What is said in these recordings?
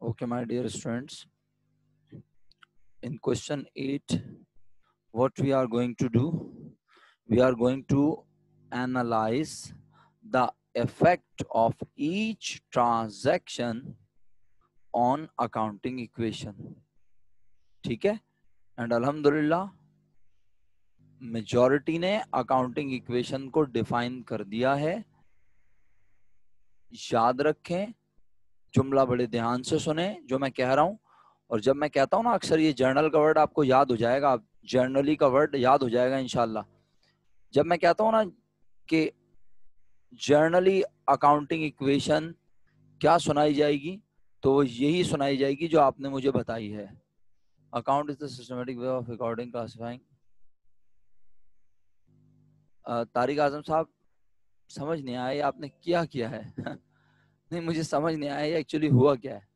Okay, my dear students, in question 8, what we are going to do? We are going to analyze the effect of each transaction on accounting equation. ठीक है? And अल्हम्दुलिल्लाह majority ने accounting equation को define कर दिया है. याद रखें, जुमला बड़े ध्यान से सुने जो मैं कह रहा हूं. और जब मैं कहता हूं ना, अक्सर ये जर्नल का वर्ड आपको याद हो जाएगा, जर्नली का वर्ड याद हो जाएगा इंशाल्लाह. जब मैं कहता हूं ना कि जर्नली अकाउंटिंग इक्वेशन क्या सुनाई जाएगी, तो वो यही सुनाई जाएगी जो आपने मुझे बताई है. Account is the systematic way of recording classifying. Tariq Azam साहब, समझ नहीं आया आपने क्या किया है. नहीं, मुझे समझ नहीं आया एक्चुअली हुआ क्या है.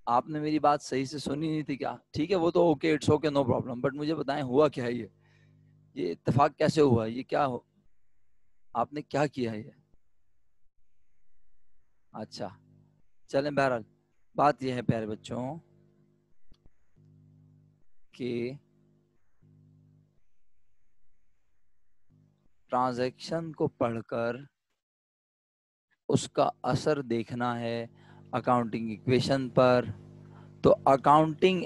आपने मेरी बात सही से सुनी नहीं थी क्या? ठीक है, वो तो okay, it's okay, no problem. But मुझे बताएं हुआ क्या है ये इत्तेफाक कैसे हुआ? ये क्या हो, आपने क्या किया है ये? अच्छा, चलें. बहरहाल बात यह है प्यारे बच्चों कि ट्रांजैक्शन को पढ़कर उसका असर देखना है अकाउंटिंग इक्वेशन पर. तो अकाउंटिंग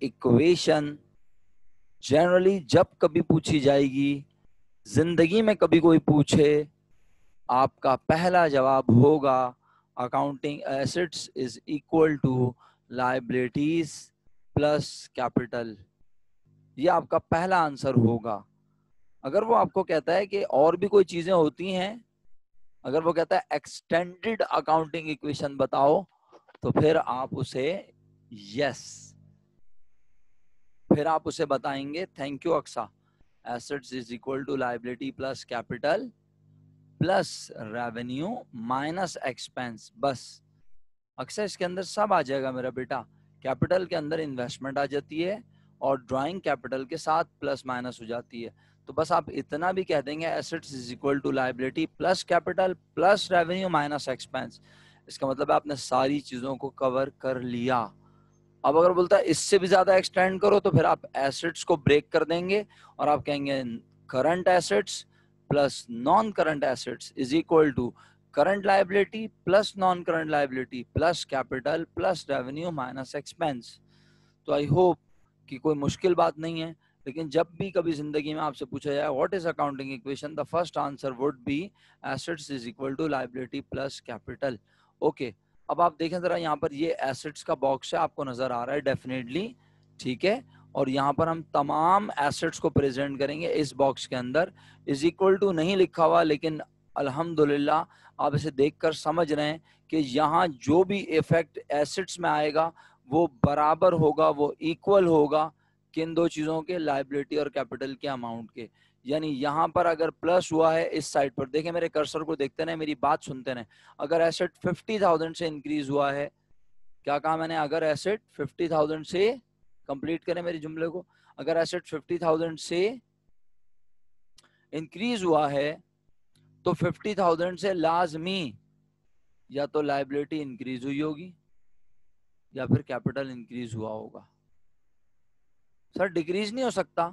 इक्वेशन जनरली जब कभी पूछी जाएगी, जिंदगी में कभी कोई पूछे, आपका पहला जवाब होगा accounting assets is equal to liabilities plus capital. ये आपका पहला आंसर होगा. अगर वो आपको कहता है कि और भी कोई चीजें होती हैं, अगर वो कहता है एक्सटेंडेड अकाउंटिंग इक्वेशन बताओ, तो फिर आप उसे फिर आप उसे बताएंगे thank you Aqsa, assets is equal to liability plus capital plus revenue minus expense. बस अक्सर इसके अंदर सब आ जाएगा मेरा बेटा. कैपिटल के अंदर इन्वेस्टमेंट आ जाती है और ड्राइंग कैपिटल के साथ प्लस माइनस हो जाती है. तो बस आप इतना भी कह देंगे assets is equal to liability plus capital plus revenue minus expense. इसका मतलब है आपने सारी चीजों को कवर कर लिया. अब अगर बोलता है इससे भी ज्यादा एक्सटेंड करो, तो फिर आप एसेट्स को ब्रेक कर देंगे और आप कहेंगे current assets plus non current assets is equal to current liability plus non current liability plus capital plus revenue minus expense. तो आई होप कि कोई मुश्किल बात नहीं है. लेकिन जब भी कभी जिंदगी में आपसे पूछा जाए what is accounting equation, the first answer would be assets is equal to liability plus capital. Okay, अब आप देखें जरा, यहाँ पर ये एसेट्स का बॉक्स है, आपको नजर आ रहा है डेफिनेटली. ठीक है, और यहाँ पर हम तमाम एसेट्स को प्रेजेंट करेंगे इस बॉक्स के अंदर. इज इक्वल टू नहीं लिखा हुआ, लेकिन अल्हम्दुलिल्लाह आप इसे देखकर समझ रहे हैं कि यहाँ जो भी इफेक्ट एसेट्स में आएगा वो बराबर होगा, वो इक्वल होगा किन दो चीजों के, लायबिलिटी और कैपिटल के अमाउंट के. यानी यहाँ पर अगर प्लस हुआ है इस साइड पर, देखें मेरे कर्सर को देखते रहे, मेरी बात सुनते रहे. अगर एसेट 50,000 से इंक्रीज हुआ है, क्या कहा मैंने? अगर एसेट 50,000 से, कंप्लीट करें मेरे जुमले को, अगर एसेट 50,000 से इंक्रीज हुआ है तो 50,000 से लाजमी या तो लायबिलिटी इंक्रीज हुई होगी या फिर कैपिटल इंक्रीज हुआ होगा. सर डिक्रीज नहीं हो सकता?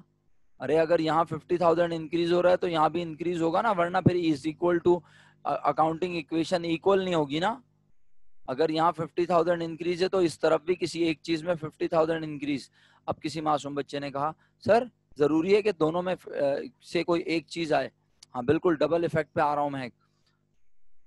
अरे अगर यहाँ 50,000 इंक्रीज हो रहा है तो यहाँ भी इंक्रीज होगा ना, वरना फिर is equal to accounting equation equal नहीं होगी ना. अगर यहाँ 50,000 इंक्रीज है तो इस तरफ भी किसी एक चीज में 50,000 इंक्रीज. अब किसी मासूम बच्चे ने कहा सर जरूरी है कि दोनों में से कोई एक चीज आए. हाँ बिल्कुल, डबल इफेक्ट पे आ रहा हूँ मैं.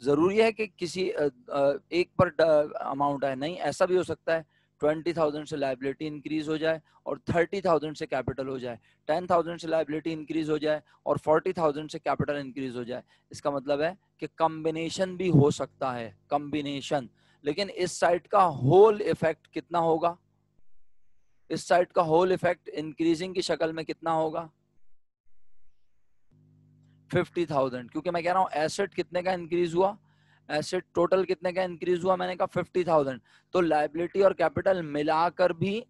जरूरी है कि किसी एक पर अमाउंट आए? नहीं, ऐसा भी हो सकता है 20,000 से लायबिलिटी इंक्रीज हो जाए और 30,000 से कैपिटल हो जाए, 10,000 से लायबिलिटी इंक्रीज हो जाए और 40,000 से कैपिटल इंक्रीज हो जाए. इसका मतलब है कि कॉम्बिनेशन भी हो सकता है, कॉम्बिनेशन. लेकिन इस साइड का होल इफेक्ट कितना होगा? इस साइड का होल इफेक्ट इंक्रीजिंग की शक्ल में कितना होगा? 50,000. क्योंकि मैं कह रहा हूं एसेट कितने का इंक्रीज हुआ, एसेट टोटल कितने का इंक्रीज हुआ? मैंने कहा 50,000. तो लायबिलिटी और कैपिटल मिलाकर भी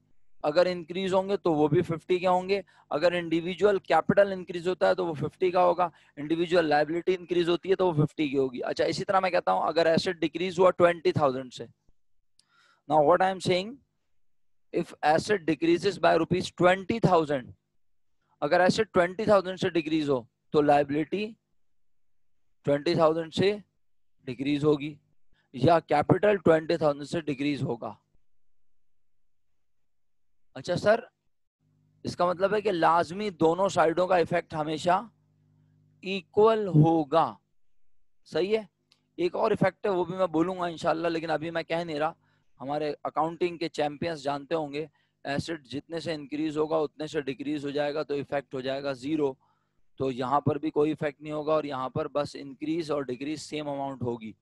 अगर इंक्रीज होंगे तो वो भी 50 के होंगे। अगर इंडिविजुअल कैपिटल इंक्रीज होता है तो वो 50 का होगा, इंडिविजुअल लायबिलिटी इंक्रीज होती है तो वो 50 की होगी। अच्छा, इसी तरह मैं कहता हूं अगर एसेट डिक्रीज हुआ 20,000 से, now what I am saying, if asset decreases by ₹20,000, अगर एसेट 20,000 से डिक्रीज हो तो लायबिलिटी 20,000 से डिक्रीज होगी, या कैपिटल 20,000 से डिक्रीज होगा। अच्छा सर, इसका मतलब है कि लाजमी दोनों साइडों का इफेक्ट हमेशा इक्वल होगा, सही है। एक और इफेक्ट है, वो भी मैं बोलूंगा इंशाल्लाह, लेकिन अभी मैं कह नहीं रहा। हमारे अकाउंटिंग के चैंपियंस जानते होंगे, एसेट जितने से इंक्रीज होगा उतने से डिक्रीज हो जाएगा तो इफेक्ट हो जाएगा 0। तो यहाँ पर भी कोई इफेक्ट नहीं होगा, और यहाँ पर बस इंक्रीज और डिक्रीज सेम अमाउंट होगी,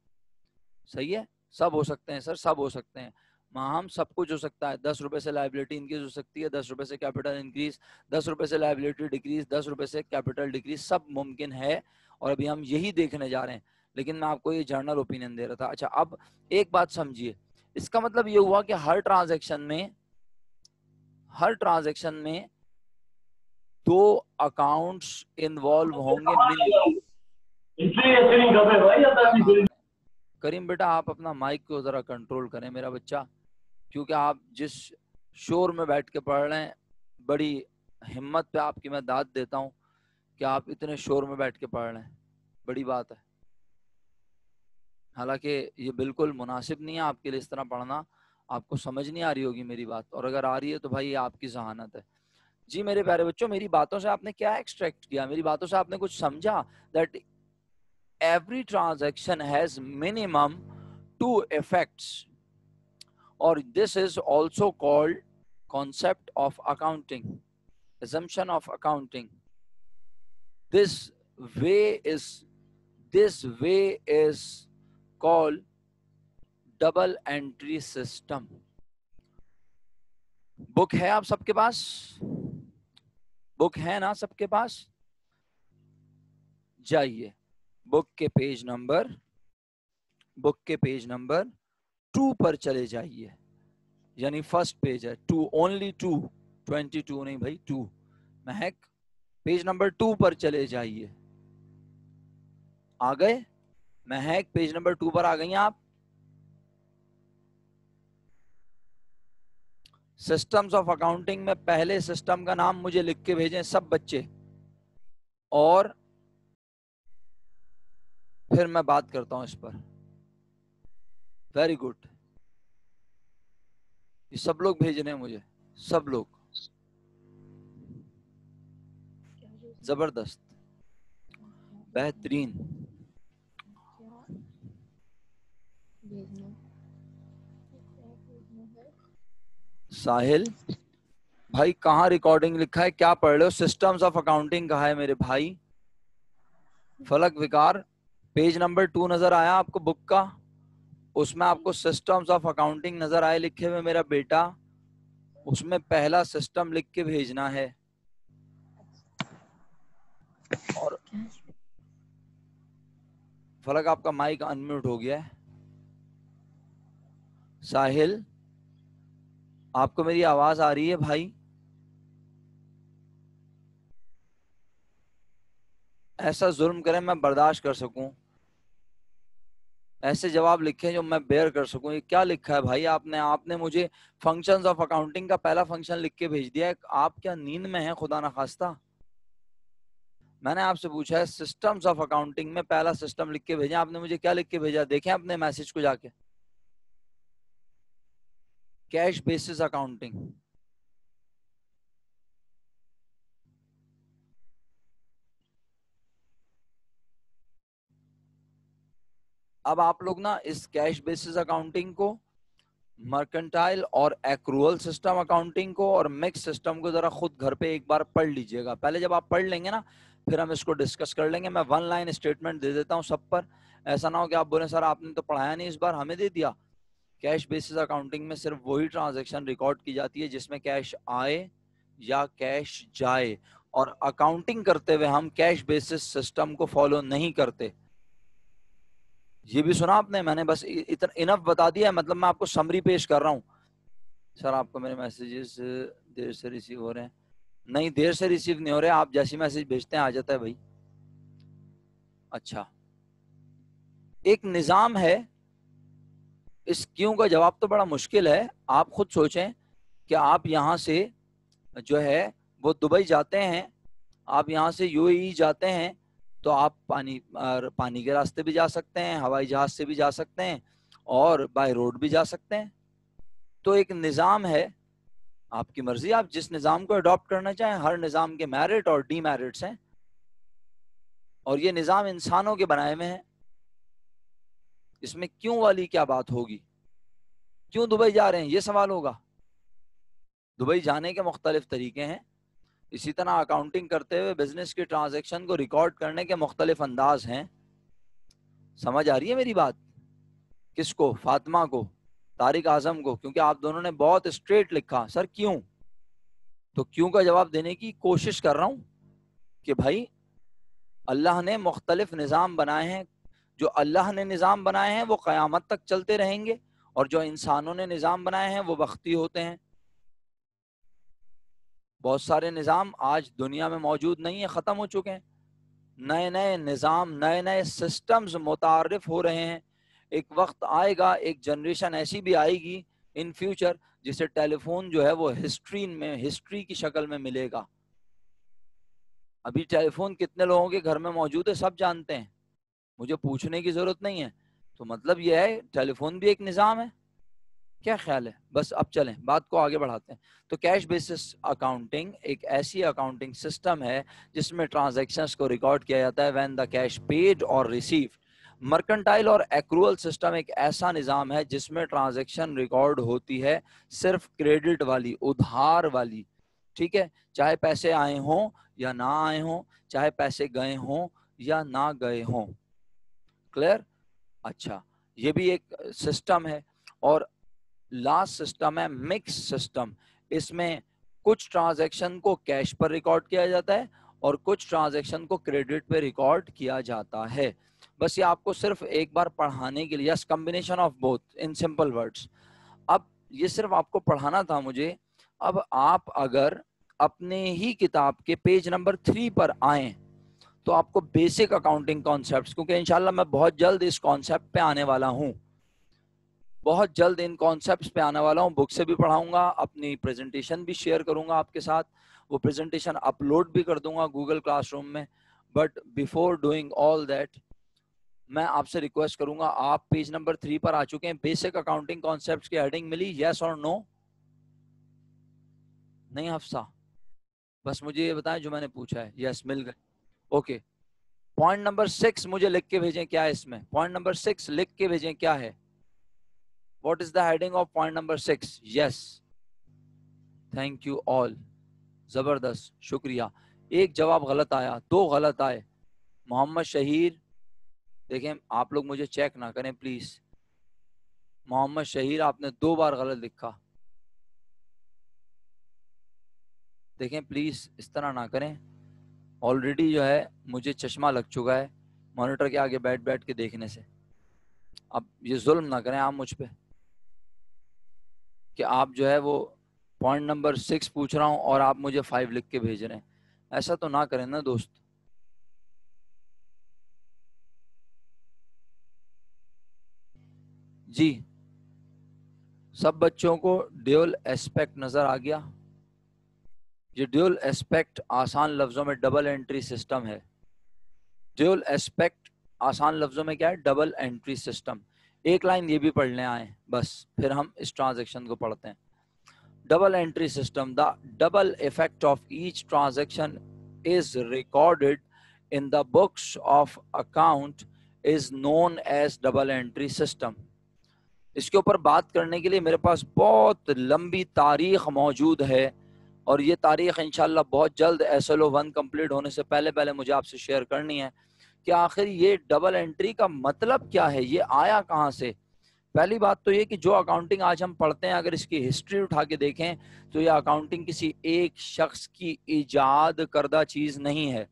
सही है। सब हो सकते हैं सर, सब हो सकते हैं, हम सब कुछ हो सकता है। 10 रुपए से लायबिलिटी इंक्रीज हो सकती है, 10 रुपए से कैपिटल इंक्रीज, 10 रुपए से लायबिलिटी डिक्रीज, 10 रुपए से कैपिटल डिक्रीज, सब मुमकिन है। और अभी हम यही देखने जा रहे हैं, लेकिन मैं आपको ये जर्नल ओपिनियन दे रहा था। अच्छा, अब एक बात समझिए, इसका मतलब ये हुआ कि हर ट्रांजैक्शन में 2 अकाउंट्स इन्वॉल्व होंगे मिनिमम। करीम बेटा, आप अपना माइक को जरा कंट्रोल करें मेरा बच्चा, क्योंकि आप जिस शोर में बैठ के पढ़ रहे हैं, बड़ी हिम्मत पे आपकी मैं दाद देता हूं कि आप इतने शोर में बैठ के पढ़ रहे हैं, बड़ी बात है। हालांकि ये बिल्कुल मुनासिब नहीं है आपके लिए इस तरह पढ़ना, आपको समझ नहीं आ रही होगी मेरी बात, और अगर आ रही है तो भाई ये आपकी जहानत है। जी मेरे प्यारे बच्चों, मेरी बातों से आपने क्या एक्सट्रैक्ट किया, मेरी बातों से आपने कुछ समझा? That every transaction has minimum 2 effects, or this is also called concept of accounting, assumption of accounting. This way is called double entry system. Book है आप सबके पास? बुक है ना सबके पास? जाइए बुक के पेज नंबर 2 पर चले जाइए, यानी फर्स्ट पेज है 2, ओनली 2, 22 नहीं भाई 2। महक, पेज नंबर 2 पर चले जाइए। आ गए? महक, पेज नंबर 2 पर आ गई आप? सिस्टम्स ऑफ अकाउंटिंग में पहले सिस्टम का नाम मुझे लिख के भेजें सब बच्चे, और फिर मैं बात करता हूं इस पर। वेरी गुड, ये सब लोग भेज रहे हैं मुझे, सब लोग, जबरदस्त, बेहतरीन। साहिल भाई, कहाँ रिकॉर्डिंग लिखा है, क्या पढ़ रहे हो? सिस्टम्स ऑफ अकाउंटिंग कहा है मेरे भाई? फलक विकार, पेज नंबर 2 नजर आया आपको बुक का? उसमें आपको सिस्टम्स ऑफ अकाउंटिंग नजर आए लिखे हुए मेरा बेटा? उसमें पहला सिस्टम लिख के भेजना है। और फलक, आपका माइक अनम्यूट हो गया है। साहिल, आपको मेरी आवाज आ रही है भाई? ऐसा जुल्म करें मैं बर्दाश्त कर सकूं, ऐसे जवाब लिखे जो मैं बेयर कर सकूं। ये क्या लिखा है भाई आपने मुझे फंक्शंस ऑफ अकाउंटिंग का पहला फंक्शन लिख के भेज दिया है। आप क्या नींद में हैं खुदा ना खास्ता? मैंने आपसे पूछा है सिस्टम्स ऑफ अकाउंटिंग में पहला सिस्टम लिख के भेजा, आपने मुझे क्या लिख के भेजा? देखें अपने मैसेज को जाके, कैश बेसिस अकाउंटिंग। अब आप लोग ना इस कैश बेसिस अकाउंटिंग को, मर्केंटाइल और एक्रूअल सिस्टम अकाउंटिंग को और मिक्स सिस्टम को जरा खुद घर पे एक बार पढ़ लीजिएगा। पहले जब आप पढ़ लेंगे ना, फिर हम इसको डिस्कस कर लेंगे। मैं 1 लाइन स्टेटमेंट दे देता हूँ सब पर, ऐसा ना हो कि आप बोले सर आपने तो पढ़ाया नहीं, इस बार हमें दे दिया। कैश बेसिस अकाउंटिंग में सिर्फ वही ट्रांजैक्शन रिकॉर्ड की जाती है जिसमें कैश आए या कैश जाए, और अकाउंटिंग करते हुए हम कैश बेसिस सिस्टम को फॉलो नहीं करते। ये भी सुना आपने? मैंने बस इतना इनफ बता दिया है, मतलब मैं आपको समरी पेश कर रहा हूं। सर आपको मेरे मैसेजेस देर से रिसीव हो रहे हैं। नहीं, देर से रिसीव नहीं हो रहे, आप जैसी मैसेज भेजते हैं आ जाता है भाई। अच्छा, एक निजाम है, इस क्यों का जवाब तो बड़ा मुश्किल है। आप खुद सोचें कि आप यहाँ से जो है वो दुबई जाते हैं, आप यहाँ से यूएई जाते हैं, तो आप पानी के रास्ते भी जा सकते हैं, हवाई जहाज से भी जा सकते हैं, और बाय रोड भी जा सकते हैं। तो एक निज़ाम है, आपकी मर्जी, आप जिस निज़ाम को अडॉप्ट करना चाहें। हर निज़ाम के मेरिट और डीमेरिट्स हैं, और ये निज़ाम इंसानों के बनाए में है। इसमें क्यों वाली क्या बात होगी? क्यों दुबई जा रहे हैं, ये सवाल होगा। दुबई जाने के मुख्तलिफ तरीके हैं। इसी तरह अकाउंटिंग करते हुए बिजनेस के ट्रांजैक्शन को रिकॉर्ड करने के मुख्तलिफ अंदाज हैं। समझ आ रही है मेरी बात? किसको? फातिमा को, तारिक आजम को, क्योंकि आप दोनों ने बहुत स्ट्रेट लिखा सर क्यों। तो क्यों का जवाब देने की कोशिश कर रहा हूं कि भाई अल्लाह ने मुख्तलिफ निज़ाम बनाए हैं। जो अल्लाह ने निज़ाम बनाए हैं वो क़यामत तक चलते रहेंगे, और जो इंसानों ने निज़ाम बनाए हैं वो वक्ती होते हैं। बहुत सारे निज़ाम आज दुनिया में मौजूद नहीं है, ख़त्म हो चुके हैं। नए नए निज़ाम, नए नए सिस्टम्स मुतारिफ हो रहे हैं। एक वक्त आएगा, एक जनरेशन ऐसी भी आएगी इन फ्यूचर जिसे टेलीफोन जो है वो हिस्ट्री की शक्ल में मिलेगा। अभी टेलीफोन कितने लोगों के घर में मौजूद है सब जानते हैं, मुझे पूछने की जरूरत नहीं है। तो मतलब यह है टेलीफोन भी एक निज़ाम है। क्या ख्याल है? बस अब चलें, बात को आगे बढ़ाते हैं। तो कैश बेसिस अकाउंटिंग एक ऐसी अकाउंटिंग सिस्टम है जिसमें ट्रांजैक्शंस को रिकॉर्ड किया जाता है व्हेन द कैश पेड और रिसीव्ड। मर्केंटाइल और एक्रूअल सिस्टम एक ऐसा निज़ाम है जिसमें ट्रांजैक्शन रिकॉर्ड होती है सिर्फ क्रेडिट वाली, उधार वाली। ठीक है, चाहे पैसे आए हों या ना आए हों, चाहे पैसे गए हों या ना गए हों। क्लियर? अच्छा, ये भी एक सिस्टम है। और लास्ट सिस्टम है मिक्स सिस्टम। इसमें कुछ ट्रांजैक्शन को कैश पर रिकॉर्ड किया जाता है और कुछ ट्रांजैक्शन को क्रेडिट पे रिकॉर्ड किया जाता है। बस ये आपको सिर्फ एक बार पढ़ाने के लिए, yes, combination of both in simple words. अब ये सिर्फ आपको पढ़ाना था मुझे। अब आप अगर अपने ही किताब के पेज नंबर 3 पर आए तो आपको बेसिक अकाउंटिंग कॉन्सेप्ट्स, क्योंकि इंशाल्लाह मैं बहुत जल्द इस कॉन्सेप्ट पे आने वाला हूँ, बहुत जल्द इन कॉन्सेप्ट्स पे आने वाला हूँ। बुक से भी पढ़ाऊंगा, अपनी प्रेजेंटेशन भी शेयर करूंगा आपके साथ, वो प्रेजेंटेशन अपलोड भी कर दूंगा गूगल क्लासरूम में। But before doing all that, मैं आपसे रिक्वेस्ट करूंगा, आप पेज नंबर 3 पर आ चुके हैं, बेसिक अकाउंटिंग कॉन्सेप्ट्स की हेडिंग मिली, यस और नो? नहीं हफ्सा, बस मुझे ये बताएं जो मैंने पूछा है। यस, मिल गए, ओके। पॉइंट नंबर 6 मुझे लिख के भेजें, क्या है इसमें? पॉइंट नंबर 6 लिख के भेजें, क्या है? What is the heading of point number 6? Yes. Thank you all. जबरदस्त, शुक्रिया। एक जवाब गलत आया, 2 गलत आए। मोहम्मद शहीर, देखें आप लोग मुझे चेक ना करें प्लीज। मोहम्मद शहीर, आपने 2 बार गलत लिखा। देखें प्लीज, इस तरह ना करें। ऑलरेडी जो है मुझे चश्मा लग चुका है मॉनिटर के आगे बैठ बैठ के देखने से। अब ये जुल्म ना करें आप मुझ पे कि आप जो है वो पॉइंट नंबर 6 पूछ रहा हूं और आप मुझे 5 लिख के भेज रहे हैं। ऐसा तो ना करें ना दोस्त। जी, सब बच्चों को ड्यूल एस्पेक्ट नजर आ गया? ये ड्यूल एस्पेक्ट आसान लफ्जों में डबल एंट्री सिस्टम है। ड्यूल एस्पेक्ट आसान लफ्जों में क्या है? Double entry system. एक लाइन ये भी पढ़ने आए बस, फिर हम इस ट्रांजैक्शन को पढ़ते हैं। Double entry system, the double effect of each transaction is recorded in the books of account is known as double entry system। इसके ऊपर बात करने के लिए मेरे पास बहुत लंबी तारीख मौजूद है, और ये तारीख इंशाल्लाह बहुत जल्द SLO1 कंप्लीट होने से पहले पहले मुझे आपसे शेयर करनी है कि आखिर ये डबल एंट्री का मतलब क्या है, ये आया कहाँ से। पहली बात तो ये कि जो अकाउंटिंग आज हम पढ़ते हैं, अगर इसकी हिस्ट्री उठा के देखें तो ये अकाउंटिंग किसी एक शख्स की इजाद करदा चीज नहीं है।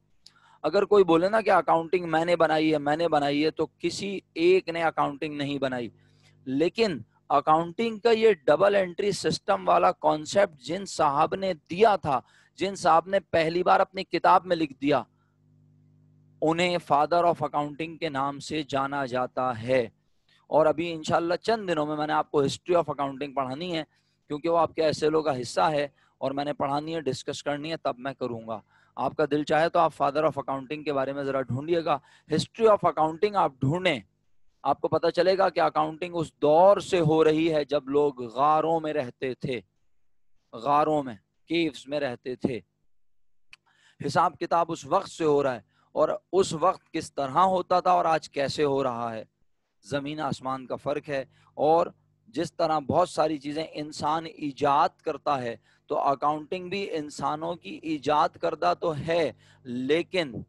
अगर कोई बोले ना कि अकाउंटिंग मैंने बनाई है, तो किसी एक ने अकाउंटिंग नहीं बनाई। लेकिन अकाउंटिंग का ये डबल एंट्री सिस्टम वाला कॉन्सेप्ट जिन साहब ने दिया था, जिन साहब ने पहली बार अपनी किताब में लिख दिया, उन्हें फादर ऑफ अकाउंटिंग के नाम से जाना जाता है। और अभी इंशाल्लाह चंद दिनों में मैंने आपको हिस्ट्री ऑफ अकाउंटिंग पढ़ानी है, क्योंकि वो आपके एसएलओ का हिस्सा है और मैंने पढ़ानी है, डिस्कस करनी है, तब मैं करूंगा। आपका दिल चाहे तो आप फादर ऑफ अकाउंटिंग के बारे में जरा ढूंढिएगा, हिस्ट्री ऑफ अकाउंटिंग आप ढूंढें, आपको पता चलेगा कि अकाउंटिंग उस दौर से हो रही है जब लोग गारों में रहते थे, गारों में, केव्स में रहते थे। हिसाब किताब उस वक्त से हो रहा है, और उस वक्त किस तरह होता था और आज कैसे हो रहा है, जमीन आसमान का फर्क है। और जिस तरह बहुत सारी चीजें इंसान इजाद करता है, तो अकाउंटिंग भी इंसानों की इजाद करदा तो है, लेकिन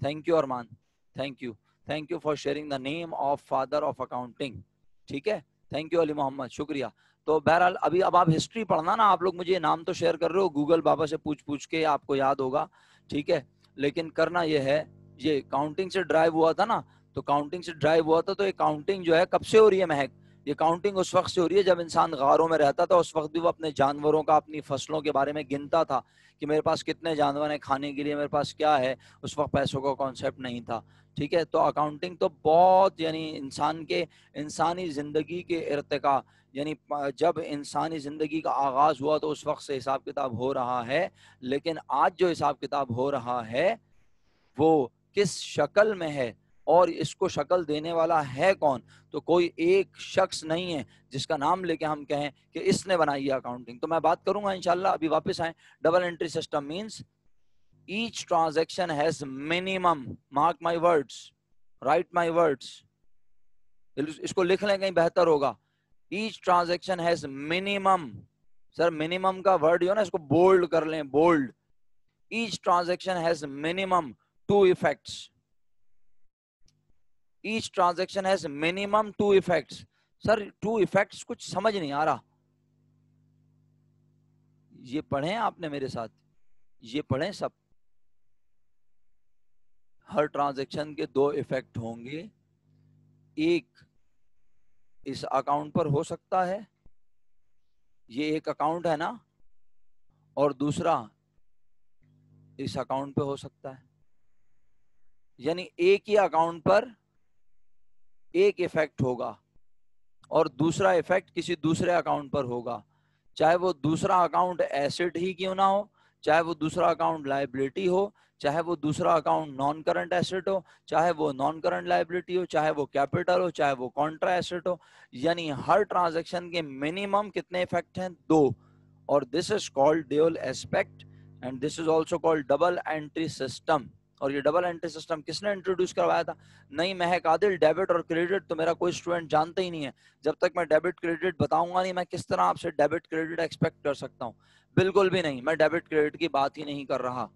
thank you Arman, thank you for sharing the name of father of accounting, ठीक है, थैंक यू अली मोहम्मद, शुक्रिया। तो बहरहाल अभी अब आप हिस्ट्री पढ़ना ना, आप लोग मुझे नाम तो शेयर कर रहे हो, गूगल बाबा से पूछ पूछ के आपको याद होगा, ठीक है, लेकिन करना यह है, ये काउंटिंग से ड्राइव हुआ था ना, तो काउंटिंग से ड्राइव हुआ था, तो ये काउंटिंग जो है कब से हो रही है महक, ये काउंटिंग उस वक्त से हो रही है जब इंसान गारों में रहता था। उस वक्त भी वो अपने जानवरों का, अपनी फसलों के बारे में गिनता था कि मेरे पास कितने जानवर हैं खाने के लिए, मेरे पास क्या है, उस वक्त पैसों का कॉन्सेप्ट नहीं था, ठीक है। तो अकाउंटिंग तो बहुत, यानी इंसान के, इंसानी जिंदगी के इर्तिका, यानी जब इंसानी जिंदगी का आगाज हुआ तो उस वक्त से हिसाब किताब हो रहा है, लेकिन आज जो हिसाब किताब हो रहा है वो किस शक्ल में है और इसको शक्ल देने वाला है कौन, तो कोई एक शख्स नहीं है जिसका नाम लेके हम कहें कि इसने बनाई है अकाउंटिंग। तो मैं बात करूंगा इंशाल्लाह, अभी वापस आए। Double entry system means each transaction has minimum, mark my words, write my words, इसको लिख लें कहीं बेहतर होगा। Each transaction has minimum, sir minimum का वर्ड जो है ना, इसको बोल्ड कर लें, bold. Each transaction has minimum two effects, each transaction has minimum two effects। Sir two effects कुछ समझ नहीं आ रहा, ये पढ़ें आपने मेरे साथ, ये पढ़ें सब। हर ट्रांजैक्शन के दो इफेक्ट होंगे, एक इस अकाउंट पर हो सकता है, ये एक अकाउंट है ना, और दूसरा इस अकाउंट पे हो सकता है, यानी एक ही अकाउंट पर एक इफेक्ट होगा और दूसरा इफेक्ट किसी दूसरे अकाउंट पर होगा, चाहे वो दूसरा अकाउंट एसेट ही क्यों ना हो, चाहे वो दूसरा अकाउंट लायबिलिटी हो, चाहे वो दूसरा अकाउंट नॉन करंट एसेट हो, चाहे वो नॉन करंट लायबिलिटी हो, चाहे वो कैपिटल हो, चाहे वो कॉन्ट्रा एसेट हो, यानी हर ट्रांजैक्शन के मिनिमम कितने इफेक्ट हैं, दो। और this is called dual aspect and this is also called double entry system. और ये डबल एंट्री सिस्टम किसने इंट्रोड्यूस करवाया था? नहीं महक आदिल, डेबिट और क्रेडिट तो मेरा कोई स्टूडेंट जानता ही नहीं है। जब तक मैं डेबिट क्रेडिट बताऊंगा नहीं, मैं किस तरह आपसे डेबिट क्रेडिट एक्सपेक्ट कर सकता हूँ? बिल्कुल भी नहीं, मैं डेबिट क्रेडिट की बात ही नहीं कर रहा।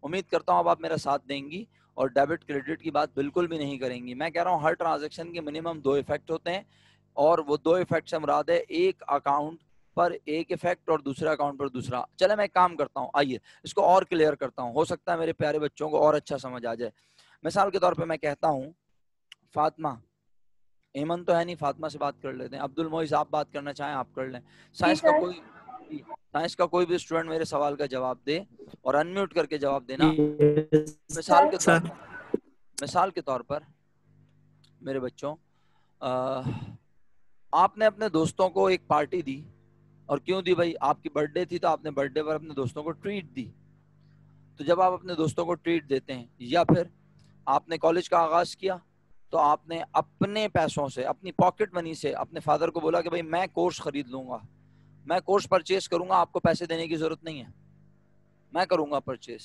उम्मीद करता हूँ अब आप मेरा साथ देंगी और डेबिट क्रेडिट की बात बिल्कुल भी नहीं करेंगी। मैं कह रहा हूँ हर ट्रांजेक्शन के मिनिमम दो इफेक्ट होते हैं, और वो दो इफेक्ट से मुराद है एक अकाउंट पर एक इफेक्ट और दूसरे अकाउंट पर दूसरा। चले मैं एक काम करता हूँ, आइए इसको और क्लियर करता हूँ, हो सकता है मेरे प्यारे बच्चों को और अच्छा समझ आ जाए। मिसाल के तौर पे मैं कहता हूँ फातिमा, एमन तो है नहीं, फातिमा से बात कर लेते हैं। अब्दुल मोइज आप बात करना चाहें आप कर लें। साइंस का कोई भी स्टूडेंट मेरे सवाल का जवाब दे और अनम्यूट करके जवाब देना। मिसाल के तौर पर मेरे बच्चों, आपने अपने दोस्तों को एक पार्टी दी, और क्यों दी भाई? आपकी बर्थडे थी तो आपने बर्थडे पर अपने दोस्तों को ट्रीट दी। तो जब आप अपने दोस्तों को ट्रीट देते हैं, या फिर आपने कॉलेज का आगाज किया, तो आपने अपने पैसों से, अपनी पॉकेट मनी से अपने फादर को बोला कि भाई मैं कोर्स खरीद लूंगा, मैं कोर्स परचेस करूंगा, आपको पैसे देने की जरूरत नहीं है, मैं करूंगा परचेस।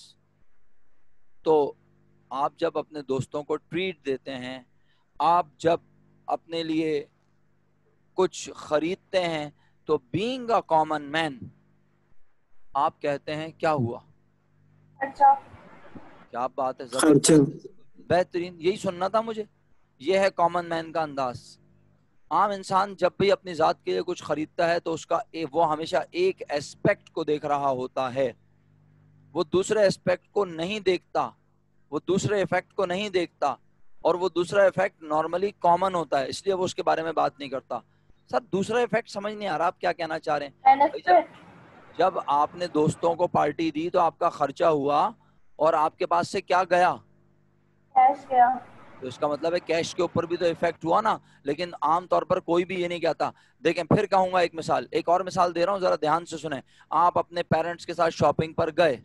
तो आप जब अपने दोस्तों को ट्रीट देते हैं, आप जब अपने लिए कुछ खरीदते हैं, तो बीइंग अ कॉमन मैन आप कहते हैं क्या हुआ? अच्छा, क्या बात है, जबरदस्त, बेहतरीन, यही सुनना था मुझे। यह है कॉमन मैन का अंदाज। आम इंसान जब भी अपनी जात के लिए कुछ खरीदता है तो उसका वो हमेशा एक एस्पेक्ट को देख रहा होता है, वो दूसरे एस्पेक्ट को नहीं देखता, वो दूसरे इफेक्ट को नहीं देखता, और वो दूसरा इफेक्ट नॉर्मली कॉमन होता है, इसलिए वो उसके बारे में बात नहीं करता। सर दूसरा इफेक्ट समझ नहीं आ रहा आप क्या कहना चाह रहे हैं। बेनिफिट। जब आपने दोस्तों को पार्टी दी तो आपका खर्चा हुआ और आपके पास से क्या गया, कैश गया। तो इसका मतलब है कैश के ऊपर भी तो इफेक्ट हुआ ना। लेकिन आमतौर पर कोई भी ये नहीं कहता। देखें फिर कहूंगा एक मिसाल, एक और मिसाल दे रहा हूं, जरा ध्यान से सुने। आप अपने पेरेंट्स के साथ शॉपिंग पर गए,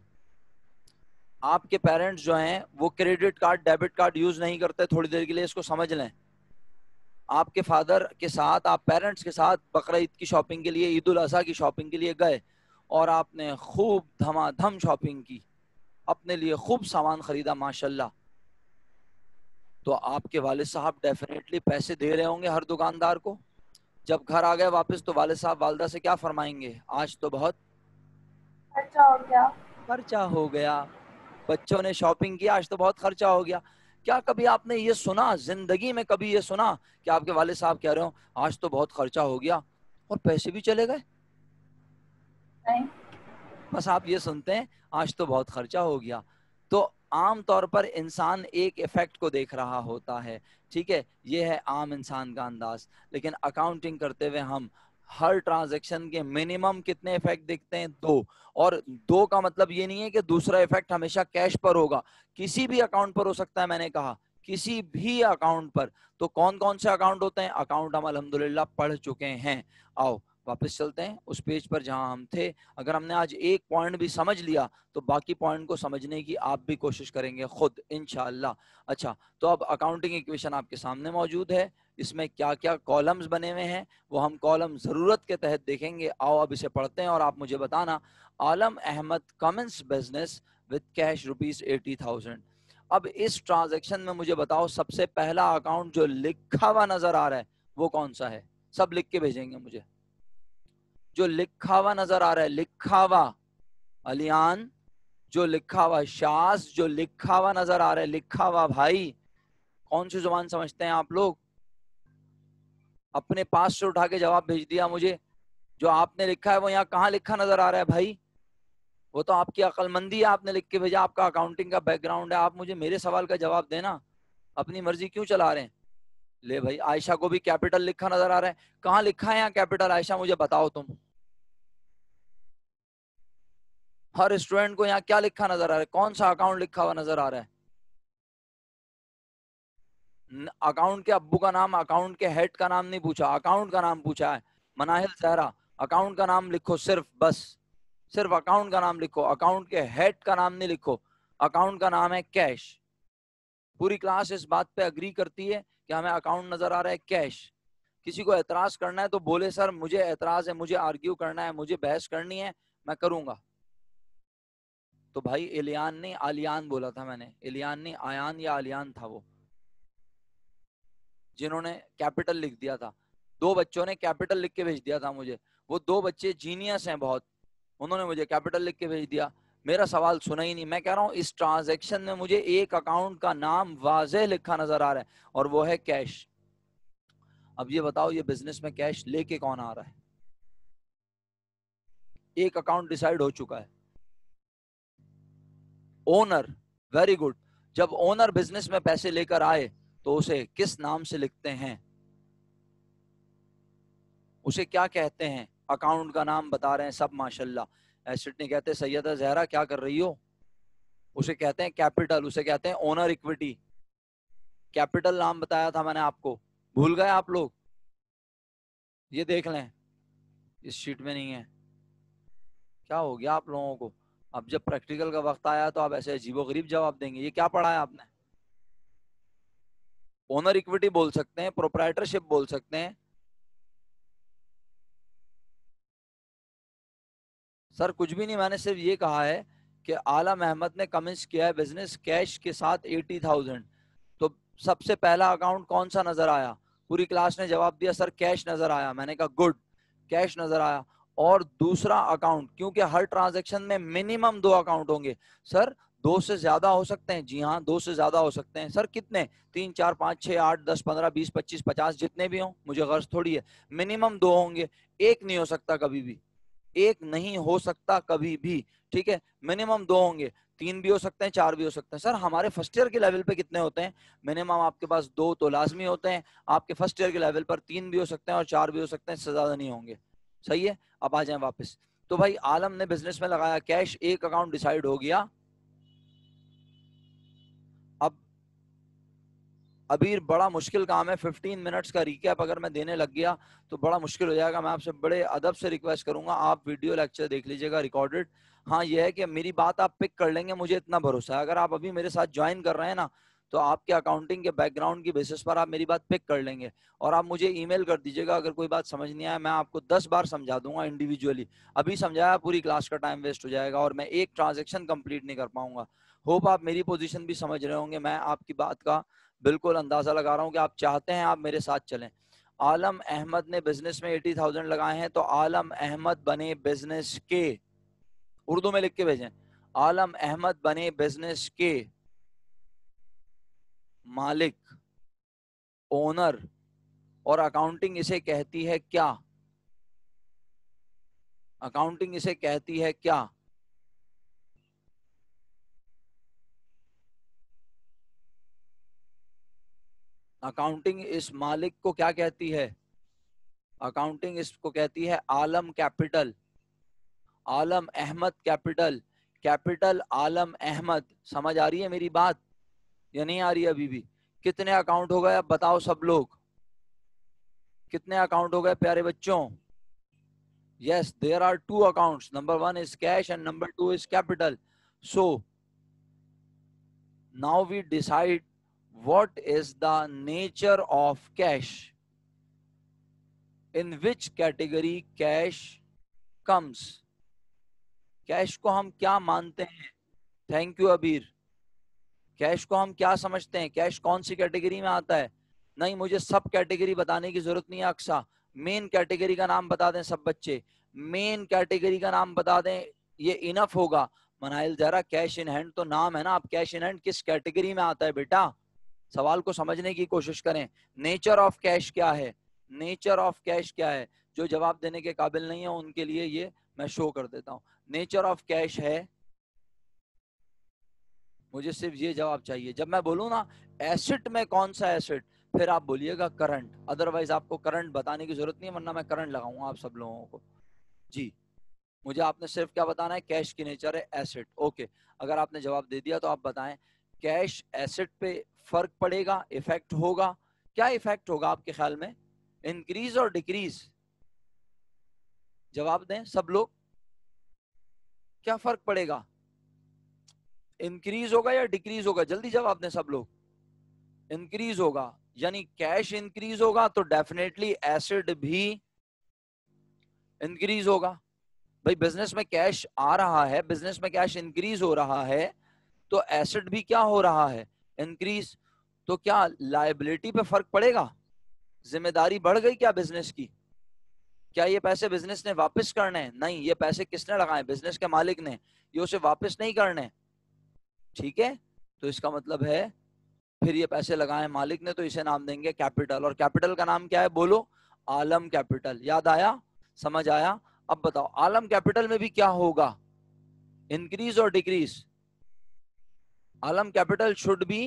आपके पेरेंट्स जो हैं वो credit card debit card use नहीं करते, थोड़ी देर के लिए इसको समझ लें। आपके फादर के साथ, आप पेरेंट्स के साथ बकरा ईद की शॉपिंग के लिए, ईद उल अजहा की शॉपिंग के लिए गए और आपने खूब धमाधम शॉपिंग की, अपने लिए खूब सामान खरीदा माशाल्लाह। तो आपके वालिद साहब डेफिनेटली पैसे दे रहे होंगे हर दुकानदार को। जब घर आ गए वापस तो वालिद साहब वालदा से क्या फरमाएंगे, आज तो बहुत खर्चा हो गया। खर्चा हो गया, बच्चों ने शॉपिंग किया, आज तो बहुत खर्चा हो गया। क्या कभी आपने ये सुना, जिंदगी में कभी ये सुना कि आपके वालिद साहब कह रहे हो आज तो बहुत खर्चा हो गया और पैसे भी चले गए? नहीं। बस आप ये सुनते हैं आज तो बहुत खर्चा हो गया। तो आम तौर पर इंसान एक इफेक्ट को देख रहा होता है, ठीक है, ये है आम इंसान का अंदाज। लेकिन अकाउंटिंग करते हुए हम हर ट्रांजैक्शन के मिनिमम कितने इफेक्ट देखते हैं, 2। और 2 का मतलब ये नहीं है कि दूसरा इफेक्ट हमेशा कैश पर होगा, किसी भी अकाउंट पर हो सकता है। मैंने कहा किसी भी अकाउंट पर। तो कौन कौन से अकाउंट होते हैं, अकाउंट हम अल्हम्दुलिल्लाह पढ़ चुके हैं। आओ वापस चलते हैं उस पेज पर जहां हम थे। अगर हमने आज एक पॉइंट भी समझ लिया तो बाकी पॉइंट को समझने की आप भी कोशिश करेंगे खुद इंशाअल्लाह। अच्छा, तो अब अकाउंटिंग इक्वेशन आपके सामने मौजूद है, इसमें क्या क्या कॉलम्स बने हुए हैं वो हम कॉलम जरूरत के तहत देखेंगे। आओ अब इसे पढ़ते हैं और आप मुझे बताना। Alam Ahmad commence business with cash ₹80,000। अब इस ट्रांजैक्शन में मुझे बताओ सबसे पहला अकाउंट जो लिखा हुआ नजर आ रहा है वो कौन सा है? सब लिख के भेजेंगे मुझे। जो लिखा हुआ नजर आ रहा है, लिखा हुआ अलियान, जो लिखा हुआ शास, जो लिखा हुआ नजर आ रहा है, लिखा हुआ भाई। कौन सी जुबान समझते हैं आप लोग? अपने पास से उठा के जवाब भेज दिया मुझे। जो आपने लिखा है वो यहाँ कहाँ लिखा नजर आ रहा है भाई? वो तो आपकी अक्लमंदी है, आपने लिख के भेजा, आपका अकाउंटिंग का बैकग्राउंड है। आप मुझे मेरे सवाल का जवाब देना, अपनी मर्जी क्यों चला रहे हैं? ले भाई, आयशा को भी कैपिटल लिखा नजर आ रहा है। कहाँ लिखा है यहाँ कैपिटल, आयशा मुझे बताओ तुम। हर स्टूडेंट को यहाँ क्या लिखा नजर आ रहा है, कौन सा अकाउंट लिखा हुआ नजर आ रहा है? अकाउंट के अब्बू का नाम, अकाउंट के हेड का नाम नहीं पूछा, अकाउंट का नाम पूछा है। मनाहिल जहरा, अकाउंट का नाम लिखो सिर्फ, बस सिर्फ अकाउंट का नाम लिखो, अकाउंट के हेड का नाम नहीं लिखो। अकाउंट का नाम है कैश। पूरी क्लास इस बात पे अग्री करती है कि हमें अकाउंट नजर आ रहा है कैश। किसी को एतराज करना है तो बोले सर मुझे एतराज है, मुझे आर्ग्यू करना है, मुझे बहस करनी है, मैं करूंगा। तो भाई इलियान ने आलियान बोला था, मैंने इलियान ने आयान या आलियान था वो जिन्होंने कैपिटल लिख दिया था। 2 बच्चों ने कैपिटल लिख के भेज दिया था मुझे। वो 2 बच्चे जीनियस हैं बहुत, उन्होंने मुझे कैपिटल लिख के भेज दिया। मेरा सवाल सुना ही नहीं। मैं कह रहा हूँ इस ट्रांजैक्शन में मुझे एक अकाउंट का नाम वाज़ेह लिखा नजर आ रहा है और वो है कैश। अब ये बताओ ये बिजनेस में कैश लेके कौन आ रहा है? एक अकाउंट डिसाइड हो चुका है, ओनर। Very good. जब ओनर बिजनेस में पैसे लेकर आए तो उसे किस नाम से लिखते हैं, उसे क्या कहते हैं? अकाउंट का नाम बता रहे हैं सब माशाल्लाह। एसिड ने कहते हैं सैयदा जहरा क्या कर रही हो, उसे कहते हैं कैपिटल, उसे कहते हैं ओनर इक्विटी। कैपिटल नाम बताया था मैंने आपको, भूल गए आप लोग? ये देख लें, इस शीट में नहीं है। क्या हो गया आप लोगों को? अब जब प्रैक्टिकल का वक्त आया तो आप ऐसे अजीबोगरीब जवाब देंगे। ये क्या पढ़ा है आपने? ओनर इक्विटी बोल सकते हैं, प्रोप्राइटरशिप बोल सकते हैं। सर कुछ भी नहीं, मैंने सिर्फ ये कहा है कि आलम अहमद ने कमेंस किया है बिजनेस कैश के साथ 80,000। तो सबसे पहला अकाउंट कौन सा नजर आया? पूरी क्लास ने जवाब दिया सर कैश नजर आया। मैंने कहा गुड, कैश नजर आया। और दूसरा अकाउंट, क्योंकि हर ट्रांजैक्शन में मिनिमम 2 अकाउंट होंगे। सर 2 से ज्यादा हो सकते हैं? जी हाँ 2 से ज्यादा हो सकते हैं। सर कितने? 3 4 5 6 8 10 15 20 25 50 जितने भी हों, मुझे गर्ज थोड़ी है। मिनिमम 2 होंगे, एक नहीं हो सकता कभी भी। एक नहीं हो सकता कभी भी, ठीक है। मिनिमम 2 होंगे, 3 भी हो सकते हैं, 4 भी हो सकते हैं। सर हमारे फर्स्ट ईयर के लेवल पे कितने होते हैं? मिनिमम आपके पास 2 तो लाजमी होते हैं, आपके फर्स्ट ईयर के लेवल पर 3 भी हो सकते हैं और 4 भी हो सकते हैं, इससे ज्यादा नहीं होंगे। सही है, अब आ जाए वापस। तो भाई आलम ने बिजनेस में लगाया कैश, एक अकाउंट डिसाइड हो गया। अब अभी बड़ा मुश्किल काम है, 15 मिनट्स का रिकैप अगर मैं देने लग गया तो बड़ा मुश्किल हो जाएगा। मैं आपसे बड़े अदब से रिक्वेस्ट करूंगा, आप वीडियो लेक्चर देख लीजिएगा रिकॉर्डेड। हाँ ये है कि मेरी बात आप पिक कर लेंगे, मुझे इतना भरोसा है। अगर आप अभी मेरे साथ ज्वाइन कर रहे हैं ना, तो आपके अकाउंटिंग के बैकग्राउंड की बेसिस पर आप मेरी बात पिक कर लेंगे और आप मुझे ईमेल कर दीजिएगा अगर कोई बात समझ नहीं आया। मैं आपको 10 बार समझा दूंगा इंडिविजुअली। अभी समझाया पूरी क्लास का टाइम वेस्ट हो जाएगा और मैं एक ट्रांजेक्शन कंप्लीट नहीं कर पाऊंगा। होप आप मेरी पोजीशन भी समझ रहे होंगे। मैं आपकी बात का बिल्कुल अंदाजा लगा रहा हूं कि आप चाहते हैं आप मेरे साथ चलें। आलम अहमद ने बिजनेस में 80,000 लगाए हैं, तो आलम अहमद बने बिजनेस के, उर्दू में लिख के भेजें, आलम अहमद बने बिजनेस के मालिक, ओनर। और अकाउंटिंग इसे कहती है क्या? अकाउंटिंग इसे कहती है क्या? अकाउंटिंग इस मालिक को क्या कहती है? अकाउंटिंग इसको कहती है आलम कैपिटल, आलम अहमद कैपिटल, कैपिटल आलम अहमद। समझ आ रही है मेरी बात या नहीं आ रही है अभी भी? कितने अकाउंट हो गए अब बताओ सब लोग, कितने अकाउंट हो गए प्यारे बच्चों? yes, there are 2 accounts, number 1 is cash and number 2 is capital. So now we decide what is the nature of cash, in which category cash comes. Cash को हम क्या मानते हैं? थैंक यू अबीर। कैश को हम क्या समझते हैं? कैश कौन सी कैटेगरी में आता है? नहीं, मुझे सब कैटेगरी बताने की जरूरत नहीं है अक्सा। मेन कैटेगरी का नाम बता दें सब बच्चे, मेन कैटेगरी का नाम बता दें, ये इनफ होगा। मनाइल जरा, कैश इन हैंड तो नाम है ना, आप कैश इन हैंड किस कैटेगरी में आता है बेटा? सवाल को समझने की कोशिश करें। नेचर ऑफ कैश क्या है? नेचर ऑफ कैश क्या है? जो जवाब देने के काबिल नहीं है उनके लिए ये मैं शो कर देता हूं। नेचर ऑफ कैश है, मुझे सिर्फ ये जवाब चाहिए। जब मैं बोलूँ ना एसेट में कौन सा एसेट, फिर आप बोलिएगा करंट, अदरवाइज आपको करंट बताने की जरूरत नहीं है, वरना मैं करंट लगाऊंगा आप सब लोगों को। जी, मुझे आपने सिर्फ क्या बताना है? कैश की नेचर है एसेट। ओके, अगर आपने जवाब दे दिया तो आप बताएं कैश एसेट पे फर्क पड़ेगा, इफेक्ट होगा? क्या इफेक्ट होगा आपके ख्याल में? इंक्रीज और डिक्रीज? जवाब दें सब लोग, क्या फर्क पड़ेगा? इंक्रीज होगा या डिक्रीज होगा? जल्दी जवाब दें सब लोग। इंक्रीज होगा, यानी कैश इंक्रीज होगा तो डेफिनेटली एसेट भी इंक्रीज होगा। भाई बिजनेस में कैश आ रहा है, बिजनेस में कैश इंक्रीज हो रहा है, तो एसेट भी क्या हो रहा है? इंक्रीज। तो क्या लायबिलिटी पे फर्क पड़ेगा? जिम्मेदारी बढ़ गई क्या बिजनेस की? क्या ये पैसे बिजनेस ने वापस करने हैं? नहीं, ये पैसे किसने लगाए? बिजनेस के मालिक ने, ये उसे वापस नहीं करने। ठीक है, तो इसका मतलब है फिर ये पैसे लगाए मालिक ने, तो इसे नाम देंगे कैपिटल। और कैपिटल का नाम क्या है बोलो? आलम कैपिटल। याद आया? समझ आया? अब बताओ आलम कैपिटल में भी क्या होगा? इंक्रीज और decrease? Alam capital should be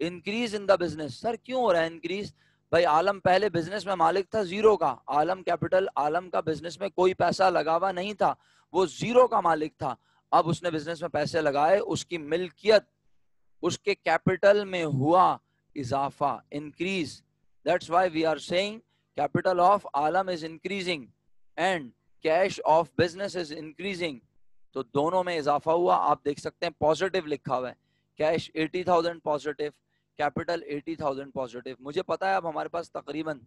increase in the business. Sir क्यों हो रहा है इंक्रीज? भाई आलम पहले बिजनेस में मालिक था जीरो का, आलम कैपिटल, आलम का बिजनेस में कोई पैसा लगा हुआ नहीं था, वो जीरो का मालिक था। अब उसने बिजनेस में पैसे लगाए, उसकी मिल्कियत, उसके कैपिटल में हुआ इजाफा, increase. That's why we are saying capital of Alam is increasing and cash of business is increasing. तो दोनों में इजाफा हुआ। आप देख सकते हैं पॉजिटिव लिखा हुआ है, कैश 80,000 पॉजिटिव, कैपिटल 80,000 पॉजिटिव। मुझे पता है अब हमारे पास तकरीबन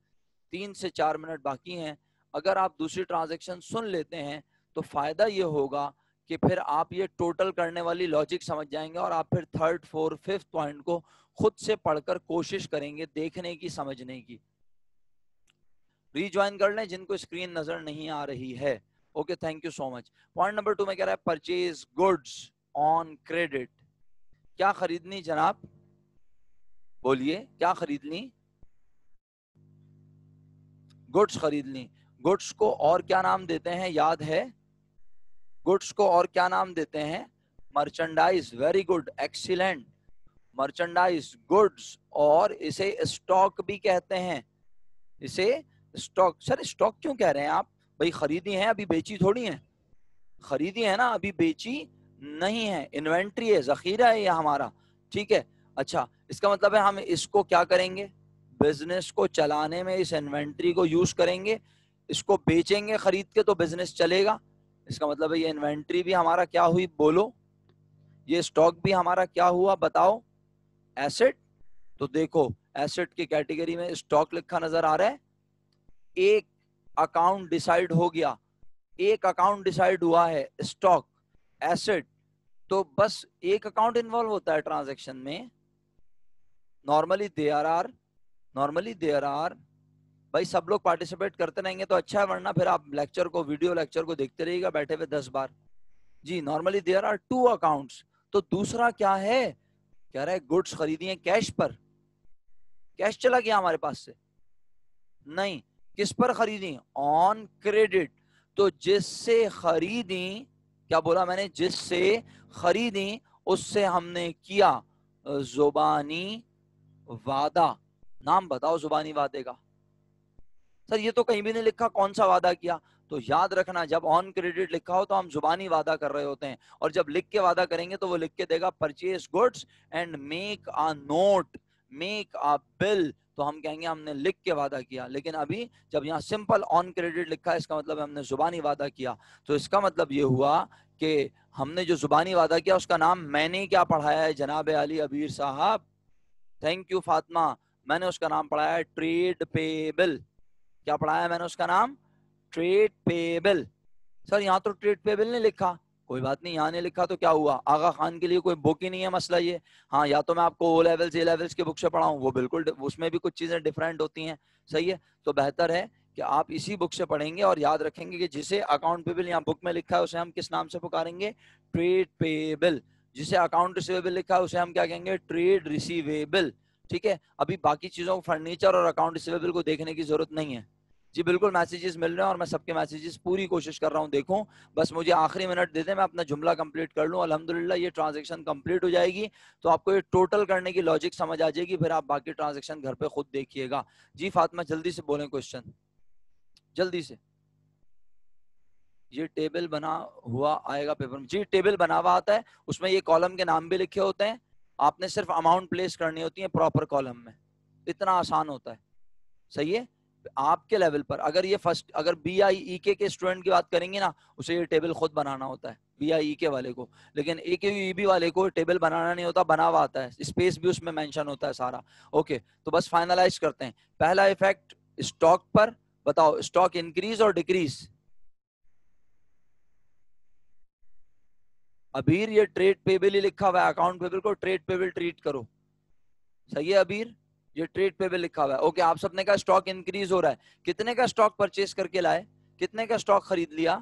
3 से 4 मिनट बाकी हैं। अगर आप दूसरी ट्रांजैक्शन सुन लेते हैं तो फायदा ये होगा कि फिर आप ये टोटल करने वाली लॉजिक समझ जाएंगे और आप फिर थर्ड फोर्थ फिफ्थ पॉइंट को खुद से पढ़कर कोशिश करेंगे देखने की, समझने की। रीज्वाइन कर लें जिनको स्क्रीन नजर नहीं आ रही है। Okay, thank you so much. Point number 2 में कह रहा है परचेज गुड्स ऑन क्रेडिट। क्या खरीदनी जनाब? बोलिए, क्या खरीदनी? गुड्स खरीदनी। गुड्स को और क्या नाम देते हैं, याद है? गुड्स को और क्या नाम देते हैं? Merchandise. Very good, excellent. Merchandise, goods, और इसे स्टॉक भी कहते हैं। इसे स्टॉक। सर स्टॉक क्यों कह रहे हैं आप? भाई खरीदी है, अभी बेची थोड़ी है। खरीदी है ना, अभी बेची नहीं है। इन्वेंट्री है, जखीरा है ये हमारा। ठीक है, अच्छा, इसका मतलब है हम इसको क्या करेंगे? बिजनेस को चलाने में इस इन्वेंट्री को यूज करेंगे। इसको बेचेंगे खरीद के तो बिजनेस चलेगा। इसका मतलब है ये इन्वेंट्री भी हमारा क्या हुई? बोलो। ये स्टॉक भी हमारा क्या हुआ? बताओ। एसेट। तो देखो, एसेट की कैटेगरी में स्टॉक लिखा नजर आ रहा है। एक अकाउंट डिसाइड हो गया, एक अकाउंट डिसाइड हुआ है, स्टॉक, एसेट। तो बस एक अकाउंट इन्वॉल्व होता है ट्रांजैक्शन में। नॉर्मली देयर आर भाई सब लोग पार्टिसिपेट करते रहेंगे तो अच्छा है, वरना फिर आप लेक्चर को, वीडियो लेक्चर को देखते रहिएगा बैठे हुए 10 बार। जी, नॉर्मली देयर आर 2 अकाउंट्स। तो दूसरा क्या है? कह रहा है गुड्स खरीदी है कैश पर। कैश चला गया हमारे पास से? नहीं। किस पर खरीदी? On credit. तो जिससे खरीदी, क्या बोला मैंने? जिससे खरीदी उससे हमने किया जुबानी वादा। नाम बताओ जुबानी वादे का। सर ये तो कहीं भी नहीं लिखा कौन सा वादा किया। तो याद रखना, जब ऑन क्रेडिट लिखा हो तो हम जुबानी वादा कर रहे होते हैं, और जब लिख के वादा करेंगे तो वो लिख के देगा purchase goods and make a note, make a bill. तो हम कहेंगे हमने लिख के वादा किया। लेकिन अभी जब यहाँ सिंपल ऑन क्रेडिट लिखा है, इसका मतलब हमने जुबानी वादा किया। तो इसका मतलब ये हुआ कि हमने जो जुबानी वादा किया उसका नाम मैंने क्या पढ़ाया है जनाब अली अबीर साहब? Thank you Fatima. मैंने उसका नाम पढ़ाया है ट्रेड पेबल। क्या पढ़ाया मैंने उसका नाम? Trade payable. सर यहाँ तो ट्रेड पेबल नहीं लिखा। कोई बात नहीं, यहाँ नहीं लिखा तो क्या हुआ? आगा खान के लिए कोई बुक ही नहीं है, मसला ये। हाँ, या तो मैं आपको ओ लेवल्स ए लेवल्स की बुक से पढ़ाऊँ, वो बिल्कुल उसमें भी कुछ चीजें डिफरेंट होती हैं। सही है, तो बेहतर है कि आप इसी बुक से पढ़ेंगे और याद रखेंगे कि जिसे अकाउंट पेबल यहाँ बुक में लिखा है उसे हम किस नाम से पुकारेंगे? Trade payable. जिसे अकाउंट रिसीवेबल लिखा है उसे हम क्या कहेंगे? Trade receivable. ठीक है, अभी बाकी चीजों को, फर्नीचर और अकाउंट रिसीवेबल को देखने की जरूरत नहीं है। जी बिल्कुल, मैसेजेस मिल रहे हैं और मैं सबके मैसेजेस पूरी कोशिश कर रहा हूं देखूं। बस मुझे आखिरी मिनट दे दें, मैं अपना जुमला कंप्लीट कर लूं। अल्हम्दुलिल्लाह ये ट्रांजैक्शन कंप्लीट हो जाएगी तो आपको ये टोटल करने की लॉजिक समझ आ जाएगी, फिर आप बाकी ट्रांजैक्शन घर पे खुद देखिएगा। जी फातिमा जल्दी से बोलें क्वेश्चन, जल्दी से। ये टेबल बना हुआ आएगा पेपर में? जी टेबल बना हुआ आता है, उसमें ये कॉलम के नाम भी लिखे होते हैं। आपने सिर्फ अमाउंट प्लेस करनी होती है प्रॉपर कॉलम में, इतना आसान होता है। सही है, आपके लेवल पर अगर ये फर्स्ट, अगर BIEK के स्टूडेंट की बात करेंगे ना, उसे ये टेबल खुद बनाना होता है, BIEK वाले को। लेकिन AKUEB वाले को टेबल बनाना नहीं होता, बना हुआ आता है, स्पेस भी उसमें मेंशन होता है सारा। ओके, तो बस फाइनलाइज करते हैं। पहला इफेक्ट स्टॉक पर, बताओ स्टॉक इंक्रीज और डिक्रीज। अबीर ये ट्रेड पेबल ही लिखा हुआ है, अकाउंट पेबल को ट्रेड पेबल ट्रीट करो। सही है अबीर, ये ट्रेड पेबल लिखा हुआ है। ओके, आप सबने कहा स्टॉक इंक्रीज हो रहा है। कितने का स्टॉक परचेज करके लाए? कितने का स्टॉक खरीद लिया?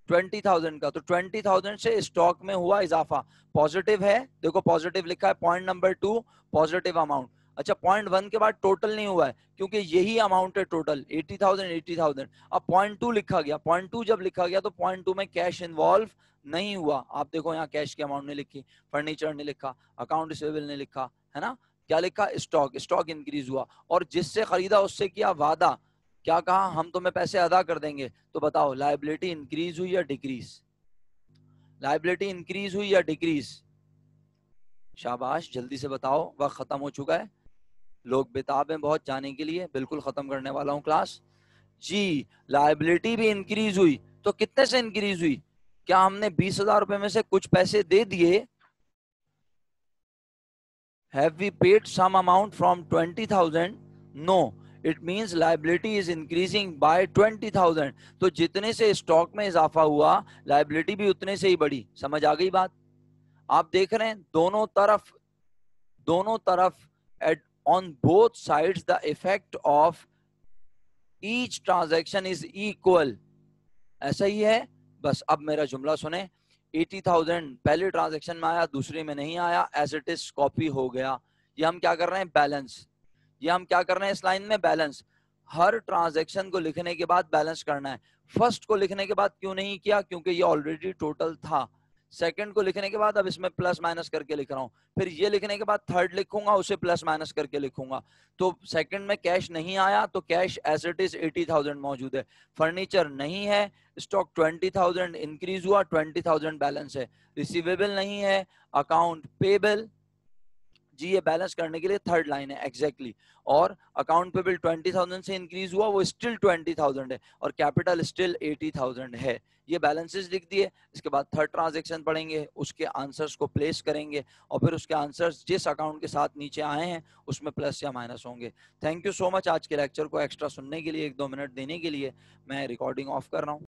20,000 का। तो 20,000 से स्टॉक में हुआ इजाफा, पॉजिटिव है। देखो पॉजिटिव लिखा है, पॉइंट नंबर 2 पॉजिटिव अमाउंट। अच्छा, पॉइंट 1 के बाद टोटल नहीं हुआ है क्योंकि यही अमाउंट है टोटल 80,000। अब पॉइंट 2 लिखा गया, पॉइंट 2 जब लिखा गया तो पॉइंट 2 में कैश इन्वॉल्व नहीं हुआ। आप देखो यहाँ कैश की अमाउंट नहीं लिखी, फर्नीचर नहीं लिखा, अकाउंट रिसीवेबल नहीं लिखा, है ना? क्या लिखा? स्टॉक। स्टॉक इंक्रीज हुआ और जिससे खरीदा उससे किया वादा। क्या कहा? हम तुम्हें पैसे अदा कर देंगे। तो बताओ लायबिलिटी इंक्रीज हुई या डिक्रीज? लायबिलिटी इंक्रीज हुई या डिक्रीज? शाबाश, जल्दी से बताओ, वक्त खत्म हो चुका है। लोग बेताब हैं बहुत जाने के लिए, बिल्कुल खत्म करने वाला हूं क्लास। जी, लायबिलिटी भी इंक्रीज हुई। तो कितने से इंक्रीज हुई? क्या हमने 20,000 रुपए में से कुछ पैसे दे दिए? Have we paid some amount from 20,000? No. It means liability is increasing by 20,000. तो जितने से स्टॉक में इजाफा हुआ, लायबिलिटी भी उतने से ही बढ़ी। समझ आ गई बात? आप देख रहे हैं दोनों तरफ on both sides the effect of each transaction is equal. ऐसा ही है। बस अब मेरा जुमला सुने। 80,000 पहले ट्रांजैक्शन में आया, दूसरे में नहीं आया, एज इट इज कॉपी हो गया। ये हम क्या कर रहे हैं? बैलेंस। ये हम क्या कर रहे हैं इस लाइन में? बैलेंस। हर ट्रांजैक्शन को लिखने के बाद बैलेंस करना है। फर्स्ट को लिखने के बाद क्यों नहीं किया, क्योंकि ये ऑलरेडी टोटल था। सेकंड को लिखने के बाद अब इसमें प्लस माइनस करके लिख रहा हूँ, फिर ये लिखने के बाद थर्ड लिखूंगा, उसे प्लस माइनस करके लिखूंगा। तो सेकंड में कैश नहीं आया तो कैश एज इट इज 80,000 मौजूद है। फर्नीचर नहीं है, स्टॉक 20,000 इंक्रीज हुआ, 20,000 बैलेंस है। रिसीवेबल नहीं है, अकाउंट पेबल जी, ये बैलेंस करने के लिए थर्ड लाइन है एग्जैक्टली। और अकाउंट पेबल 20,000 से इंक्रीज हुआ, वो स्टिल 20,000 है, और कैपिटल स्टिल 80,000 है। ये बैलेंसेस लिख दिए। इसके बाद थर्ड ट्रांजैक्शन पढ़ेंगे, उसके आंसर्स को प्लेस करेंगे, और फिर उसके आंसर्स जिस अकाउंट के साथ नीचे आए हैं उसमें प्लस या माइनस होंगे। थैंक यू सो मच आज के लेक्चर को एक्स्ट्रा सुनने के लिए, 1-2 मिनट देने के लिए। मैं रिकॉर्डिंग ऑफ कर रहा हूँ।